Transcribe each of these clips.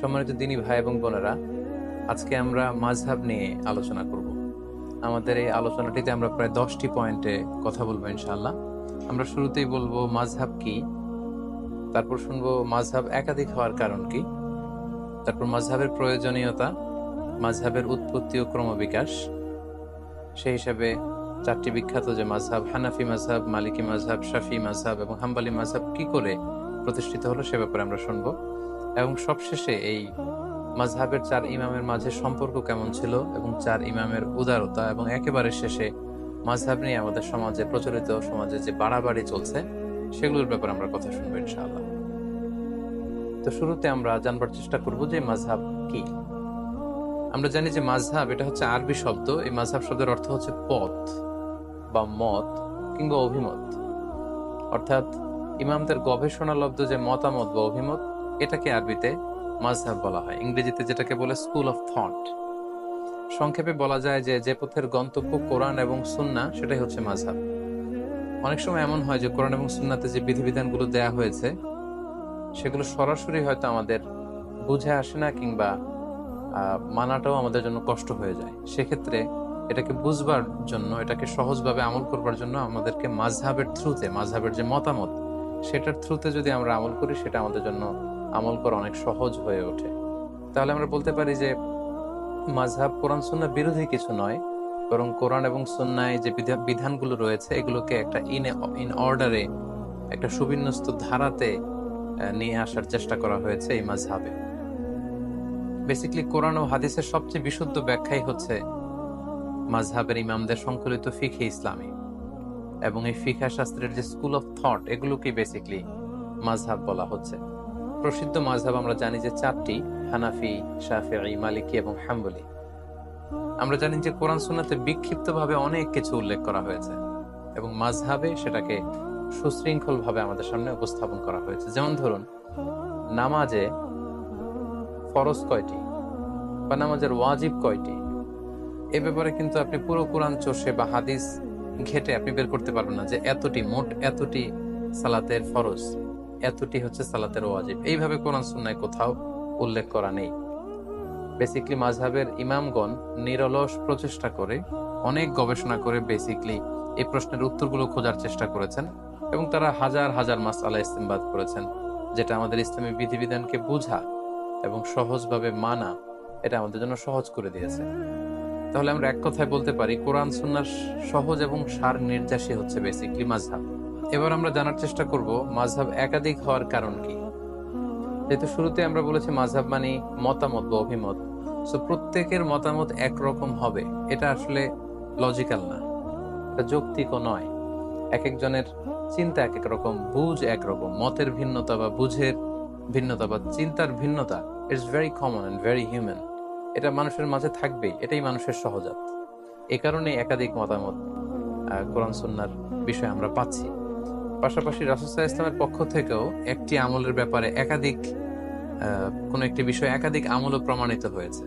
সম্মানিত দিনী ভাই এবং বোনেরা, আজকে আমরা মাযহাব নিয়ে আলোচনা করব। আমাদের এই আলোচনাটিতে আমরা প্রায় 10টি পয়েন্টে কথা বলবো ইনশাআল্লাহ। আমরা শুরুতেই বলবো মাযহাব কি, তারপর শুনবো মাযহাব একাধিক হওয়ার কারণ কি, তারপর মাযহাবের প্রয়োজনীয়তা, মাযহাবের উৎপত্তি ও ক্রমবিকাশ, সেই হিসাবে 4টি বিখ্যাত যে মাযহাব হানাফি মাযহাব, মালিকি মাযহাব, শাফি মাযহাব এবং হাম্বলি মাযহাব কি করে প্রতিষ্ঠিত হলো সে ব্যাপারে আমরা শুনবো। এবং সবশেষে এই মাযহাবের 4 ইমামের মাঝে সম্পর্ক কেমন ছিল এবং 4 ইমামের উদারতা, এবং একেবারে শেষে মাযহাব নিয়ে আমাদের সমাজে প্রচলিত সমাজে যে বাড়াবাড়ি চলছে সেগুলোর ব্যাপারে আমরা কথা শুনবো ইনশাআল্লাহ। তো শুরুতে আমরা জানবার চেষ্টা করব যে মাযহাব কি। আমরা জানি যে মাযহাব এটা হচ্ছে আরবি শব্দ। এই মাযহাব শব্দের অর্থ হচ্ছে পথ বা মত কিংবা অভিমত, অর্থাৎ ইমামদের গবেষণালব্ধ যে মতামত বা অভিমত, এটাকে আরবিতে মাযহাব বলা হয়। ইংরেজিতে যেটাকে বলে স্কুল অফ থট। সংক্ষেপে বলা যায় যে যে পথের গন্তব্য কোরআন এবং সুন্নাহ, সেটাই হচ্ছে মাযহাব। অনেক সময় এমন হয় যে কোরআন এবং সুন্নাতে যে বিধিবিধানগুলো দেয়া হয়েছে সেগুলো সরাসরি হয়তো আমাদের বুঝে আসে না, কিংবা মানাটাও আমাদের জন্য কষ্ট হয়ে যায়। সেক্ষেত্রে এটাকে বুঝবার জন্য, এটাকে সহজভাবে আমল করবার জন্য আমাদেরকে মাযহাবের থ্রুতে, মাযহাবের যে মতামত সেটার থ্রুতে যদি আমরা আমল করি, সেটা আমাদের জন্য আমল করা অনেক সহজ হয়ে ওঠে। তাহলে আমরা বলতে পারি যে মাযহাব কোরআন সুন্নাহ বিরোধী কিছু নয়, বরং কোরআন এবং সুন্নায় যে বিধানগুলো রয়েছে এগুলোকে একটা ইন অর্ডারে, একটা সুবিন্যস্ত ধারাতে নিয়ে আসার চেষ্টা করা হয়েছে এই মাযহাবে। বেসিক্যালি কোরআন ও হাদিসের সবচেয়ে বিশুদ্ধ ব্যাখ্যাই হচ্ছে মাযহাবের ইমামদের সংকলিত ফিকহে ইসলামী, এবং এই ফিকহ শাস্ত্রের যে স্কুল অফ থট, এগুলোকে বেসিক্যালি মাযহাব বলা হচ্ছে। প্রসিদ্ধ মাযহাব আমরা জানি যে 4টি: হানাফি, শাফিঈ, মালিকি এবং হাম্বলি। আমরা জানি যে কোরআন সুন্নাতে বিক্ষিপ্তভাবে অনেক কিছু উল্লেখ করা হয়েছে এবং মাযহাবে সেটাকে সুশৃঙ্খল ভাবে আমাদের সামনে উপস্থাপন করা হয়েছে। যেমন ধরুন, নামাজে ফরজ কয়টি বা নামাজের ওয়াজিব কয়টি, এ ব্যাপারে কিন্তু আপনি পুরো কোরআন চষে বা হাদিস ঘেটে আপনি বের করতে পারবেন না যে এতটি, মোট এতটি সালাতের ফরজ, এতটি হচ্ছে সালাতের ওয়াজিব। এইভাবে কোরআন সুন্নায় কোথাও উল্লেখ করা নেই। বেসিক্যালি মাযহাবের ইমামগণ নিরলস প্রচেষ্টা করে, অনেক গবেষণা করে বেসিক্যালি এই প্রশ্নের উত্তরগুলো খোঁজার চেষ্টা করেছেন, এবং তারা হাজার হাজার মাসআলা ইস্তেমবাদ করেছেন, যেটা আমাদের ইসলামী বিধিবিধানকে বোঝা এবং সহজভাবে মানা, এটা আমাদের জন্য সহজ করে দিয়েছে। তাহলে আমরা এক কথায় বলতে পারি কোরআন সুন্নাহর সহজ এবং সার নির্যাসী হচ্ছে বেসিক্যালি মাযহাব। এবার আমরা জানার চেষ্টা করব মাযহাব একাধিক হওয়ার কারণ কি। যেহেতু শুরুতে আমরা বলেছি মাযহাব মানে মতামত বা অভিমত, সো প্রত্যেকের মতামত একরকম হবে এটা আসলে লজিক্যাল না, এটা যৌক্তিকও নয়। এক একজনের চিন্তা এক এক রকম, বুঝ একরকম, মতের ভিন্নতা বা বুঝের ভিন্নতা বা চিন্তার ভিন্নতা, it's very common and very human. এটা মানুষের মাঝে থাকবেই, এটাই মানুষের সহজাত। এ কারণে একাধিক মতামত কোরআন সুন্নাহর বিষয়ে আমরা পাচ্ছি। পাশাপাশি রাসূল সাল্লাল্লাহু আলাইহি ওয়াসাল্লামের পক্ষ থেকেও একটি আমলের ব্যাপারে একাধিক কোনো একটি বিষয় একাধিক আমলও প্রমাণিত হয়েছে,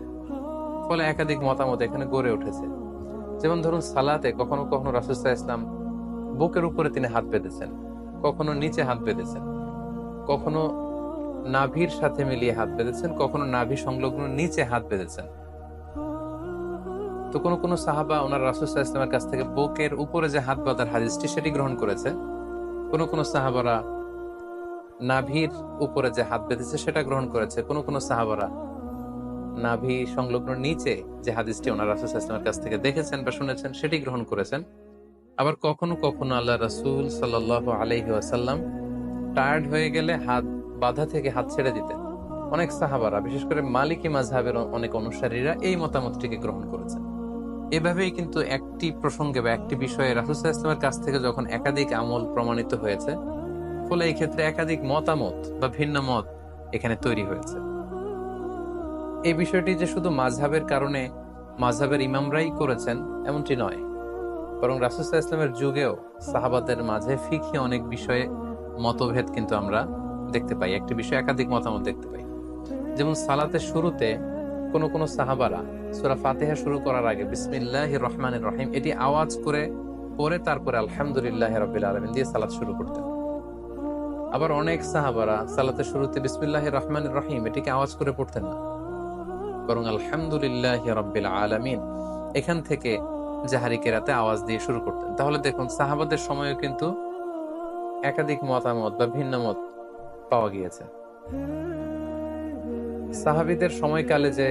ফলে একাধিক মতামত এখানে গড়ে উঠেছে। যেমন ধরুন, সালাতে কখনো কখনো রাসূল সাল্লাল্লাহু আলাইহি ওয়াসাল্লাম বুকের উপরে তিনি হাত বেঁধেছেন, কখনো নিচে হাত বেঁধেছেন, কখনো নাভির সাথে মিলিয়ে হাত বেঁধেছেন, কখনো নাভি সংলগ্ন নিচে হাত বেঁধেছেন। তো কোনো কোনো সাহাবা ওনার রাসূল সাল্লাল্লাহু আলাইহি ওয়াসাল্লামের কাছ থেকে বুকের উপরে যে হাত বাঁধার হাদিসটি সেটি গ্রহণ করেছে। কোনো কোনো সাহাবারা নাভির উপরে যে হাত বেঁধেছে সেটা গ্রহণ করেছে। কোনো কোনো সাহাবারা নাভি সংলগ্ন নিচে যে হাদিসটি ওনার রাসূল সাল্লাল্লাহু আলাইহি ওয়াসাল্লামের কাছ থেকে দেখেছেন বা শুনেছেন সেটি গ্রহণ করেছেন। আবার কখনো কখনো আল্লাহ রাসূল সাল্লাল্লাহু আলাইহি ওয়াসাল্লাম টায়ার্ড হয়ে গেলে হাত বাঁধা থেকে হাত ছেড়ে দিতেন। অনেক সাহাবারা, বিশেষ করে মালিকি মাযহাবের অনেক অনুসারীরা এই মতামতটিকে গ্রহণ করেছেন। এভাবেই কিন্তু একটি প্রসঙ্গে বা একটি বিষয়ে রাসূল সাল্লাল্লাহু আলাইহি ওয়াসাল্লামের কাছ থেকে যখন একাধিক আমল প্রমাণিত হয়েছে, ফলে এই ক্ষেত্রে একাধিক মতামত বা ভিন্ন মত এখানে তৈরি হয়েছে। এই বিষয়টি যে শুধু মাযহাবের কারণে মাযহাবের ইমামরাই করেছেন এমনটি নয়, বরং রাসূল সাল্লাল্লাহু আলাইহি ওয়াসাল্লামের যুগেও সাহাবাদের মাঝে ফিকহি অনেক বিষয়ে মতভেদ কিন্তু আমরা দেখতে পাই, একটি বিষয়ে একাধিক মতামত দেখতে পাই। যেমন সালাতের শুরুতে কোনো কোনো সাহাবারা সূরা ফাতিহা শুরু করার আগে বিসমিল্লাহির রহমানির রহিম এটি আওয়াজ করে পড়ে তারপরে আলহামদুলিল্লাহি রাব্বিল আলামিন দিয়ে সালাত শুরু করতেন। আবার অনেক সাহাবারা সালাতের শুরুতে বিসমিল্লাহির রহমানির রহিম এটিকে আওয়াজ করে পড়তেন না, বরং আলহামদুলিল্লাহি রাব্বিল আলামিন এখান থেকে জাহারি কেরাতে আওয়াজ দিয়ে শুরু করতেন। তাহলে দেখুন সাহাবাদের সময়ও কিন্তু একাধিক মতামত বা ভিন্ন মত পাওয়া গিয়েছে। সাহাবীদের সময়কালে যে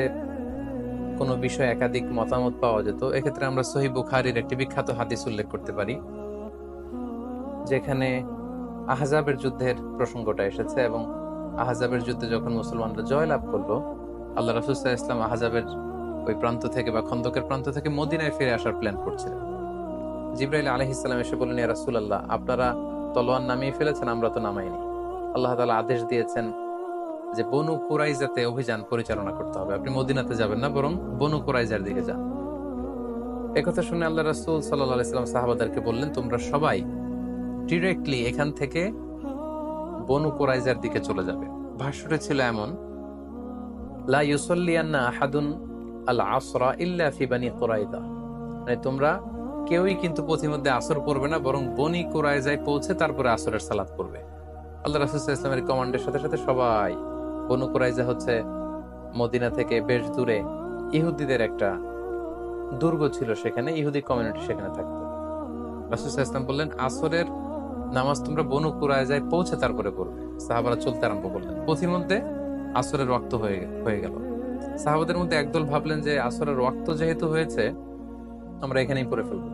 কোনো বিষয়ে একাধিক মতামত পাওয়া যেত, এক্ষেত্রে আমরা সহিহ বুখারীর একটি বিখ্যাত হাদিস উল্লেখ করতে পারি, যেখানে আহজাবের যুদ্ধের প্রসঙ্গটা এসেছে এবং আহজাবের যুদ্ধে যখন মুসলমানরা জয়লাভ করলো, আল্লাহ রাসূল সাল্লাল্লাহু আলাইহি ওয়াসাল্লাম আহজাবের ওই প্রান্ত থেকে বা খন্দকের প্রান্ত থেকে মদিনায় ফিরে আসার প্ল্যান করছিলেন। জিবরাইল আলাইহিস সালাম এসে বললেন, ইয়া রাসূলুল্লাহ, আপনারা তলোয়ার নামিয়ে ফেলেছেন, আমরা তো নামাইনি। আল্লাহ তাআলা আদেশ দিয়েছেন যে বনু কুরাইজাতে অভিযান পরিচালনা করতে হবে, আপনি মদিনাতে যাবেন না, বরং বনু কুরাইজার দিকে যান। একথা শুনে আল্লাহ রাসূল সাল্লাল্লাহু আলাইহি ওয়াসাল্লাম সাহাবাদেরকে বললেন, তোমরা সবাই ডিরেক্টলি এখান থেকে বনু কুরাইজার দিকে চলে যাবে। ভাষ্যটা ছিল এমন, লা ইউসাল্লিয়ান্না আহাদুন আল আসরা ইল্লা ফি বানি কুরাইজা, মানে তোমরা কেউই কিন্তু পথিমধ্যে আসর পড়বে না, বরং বনি কুরাইজায় পৌঁছে তারপরে আসরের সালাত পড়বে। আল্লাহ রাসূল সাল্লাল্লাহু আলাইহি ওয়াসাল্লামের কমান্ডের সাথে সাথে সবাই, বনু কুরাইজা হচ্ছে মদিনা থেকে বেশ দূরে, ইহুদিদের একটা দুর্গ ছিল, সেখানে ইহুদি কমিউনিটি সেখানে থাকতো। রাসূল সাল্লাল্লাহু আলাইহি ওয়াসাল্লাম বললেন, আসরের নামাজ তোমরা বনু কুরাইজায় পৌঁছে তারপরে পড়বে। সাহাবারা চলতে আরম্ভ করলেন, পথিমধ্যে আসরের ওয়াক্ত হয়ে গেল। সাহাবাদের মধ্যে একদল ভাবলেন যে আসরের ওয়াক্ত যেহেতু হয়েছে, আমরা এখানেই পড়ে ফেলবো।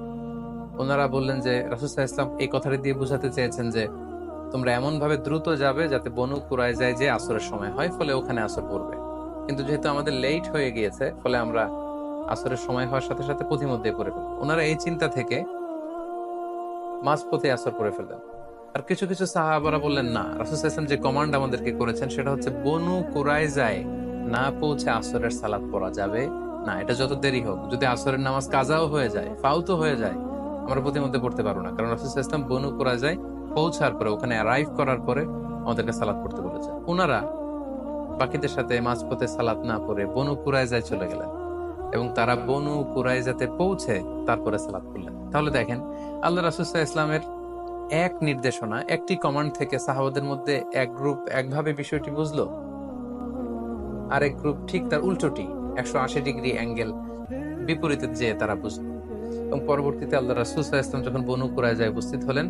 ওনারা বললেন যে রাসূল সাল্লাল্লাহু আলাইহি ওয়াসাল্লাম এই কথাটি দিয়ে বোঝাতে চেয়েছেন যে তোমরা এমন ভাবে দ্রুত যাবে যাতে বনু কুরাইজায় যে আসরের সময় হয়, ফলে ওখানে আসর পড়বে। কিন্তু যেহেতু আমাদের লেট হয়ে গিয়েছে, ফলে আমরা আসরের সময় হওয়ার সাথে সাথে পথিমধ্যে পড়ে ফেলবো। ওনারা এই চিন্তা থেকে মাঝপথে আসর পড়ে ফেললেন। আর কিছু কিছু সাহাবারা বললেন, না, রাসূল সাল্লাল্লাহু আলাইহি ওয়াসাল্লাম যে কমান্ড আমাদেরকে করেছেন সেটা হচ্ছে বনু কুরাইজায় না পৌঁছে আসরের সালাত পড়া যাবে না, এটা যত দেরি হোক, যদি আসরের নামাজ কাজাও হয়ে যায়, ফাউতো হয়ে যায়, আমরা প্রতিমধ্যে পড়তে পারবো না, কারণ রাসূল সাল্লাল্লাহু আলাইহি ওয়াসাল্লাম বনু কুরাইজায় পৌঁছার পরে, ওখানে অ্যারাইভ করার পরে আমাদেরকে সালাত পড়তে বলেছে। ওনারা বাকিদের সাথে মাঝপথে সালাত না পড়ে বনু কুরাইজায় চলে গেলেন এবং তারা বনু কুরাইজাতে পৌঁছে তারপরে সালাত করলেন। তাহলে দেখেন, আল্লাহ রাসূল সাল্লাল্লাহু আলাইহি ওয়াসাল্লামের এক নির্দেশনা, একটি কমান্ড থেকে সাহাবাদের মধ্যে এক গ্রুপ একভাবে বিষয়টি বুঝলো, আরেক গ্রুপ ঠিক তার উল্টোটি 180 ডিগ্রি অ্যাঙ্গেল বিপরীতে যেয়ে তারা বুঝলো। এবং পরবর্তীতে আল্লাহ রাসূল সাল্লাল্লাহু আলাইহি ওয়াসাল্লাম যখন বনু কুরাইজায় উপস্থিত হলেন,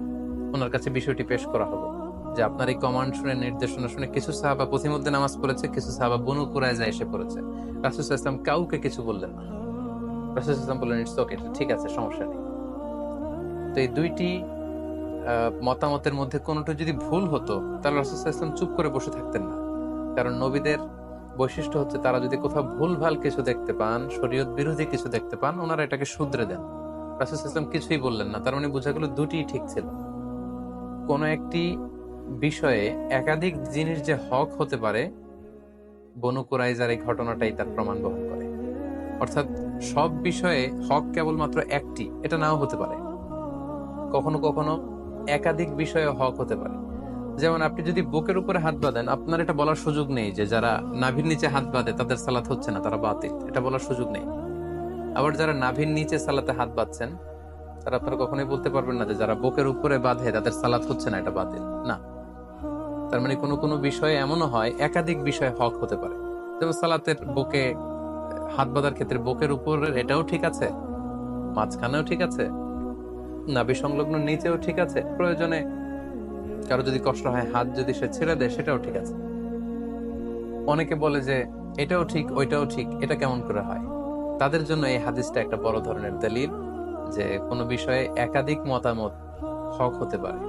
ওনার কাছে বিষয়টি পেশ করা হলো যে আপনার এই কমান্ড শুনে, নির্দেশনা শুনে কিছু সাহাবা পথিমধ্যে নামাজ পড়েছে, কিছু সাহাবা বনু কুরাইজায় এসে পড়েছে। রাসূল সাল্লাল্লাহু আলাইহি ওয়াসাল্লাম কাউকে কিছু বললেন না। রাসূল সাল্লাল্লাহু আলাইহি ওয়াসাল্লাম বললেন, ইটস ওকে, ঠিক আছে, সমস্যা নেই। তো এই দুইটি মতামতের মধ্যে কোনোটা যদি ভুল হতো, তাহলে রাসূল সাল্লাল্লাহু আলাইহি ওয়াসাল্লাম চুপ করে বসে থাকতেন না, কারণ নবীদের বৈশিষ্ট্য হচ্ছে তারা যদি কোথাও ভুলভাল কিছু দেখতে পান, শরীয়ত বিরোধী কিছু দেখতে পান, ওনারা এটাকে শুধরে দেন। রাসূল সাল্লাল্লাহু আলাইহি ওয়াসাল্লাম কিছুই বললেন না, তার মানে বোঝা গেল দুটিই ঠিক ছিল। কোন একটি বিষয়ে একাধিক জিনিস যে হক হতে পারে, বনু কুরাইজার এই ঘটনাটাই তার প্রমাণ বহন করে। অর্থাৎ সব বিষয়ে হক কেবলমাত্র একটি, এটা নাও হতে পারে। কখনো কখনো একাধিক বিষয়ে হক হতে পারে। যেমন আপনি যদি বুকের উপরে হাত বাঁধেন, আপনার এটা বলার সুযোগ নেই যে যারা নাভির নিচে হাত বাঁধে তাদের সালাত হচ্ছে না, তারা বাতিল, এটা বলার সুযোগ নেই। আবার যারা নাভির নিচে সালাতে হাত বাঁধছেন, তারা আপনারা কখনোই বলতে পারবেন না যে যারা বুকের উপরে বাঁধে তাদের সালাত হচ্ছে না, এটা বাতিল না। তার মানে কোনো কোনো বিষয়ে এমনও হয়, একাধিক বিষয়ে হক হতে পারে। যেমন সালাতের বুকে হাত বাঁধার ক্ষেত্রে বুকের উপরের এটাও ঠিক আছে, মাঝখানেও ঠিক আছে, নাভি সংলগ্ন নিচেও ঠিক আছে, প্রয়োজনে কারো যদি কষ্ট হয় হাত যদি সে ছেড়ে দেয় সেটাও ঠিক আছে। অনেকে বলে যে এটাও ঠিক ওইটাও ঠিক, এটা কেমন করে হয়? তাদের জন্য এই হাদিসটা একটা বড় ধরনের দলিল যে কোনো বিষয়ে একাধিক মতামত হক হতে পারে।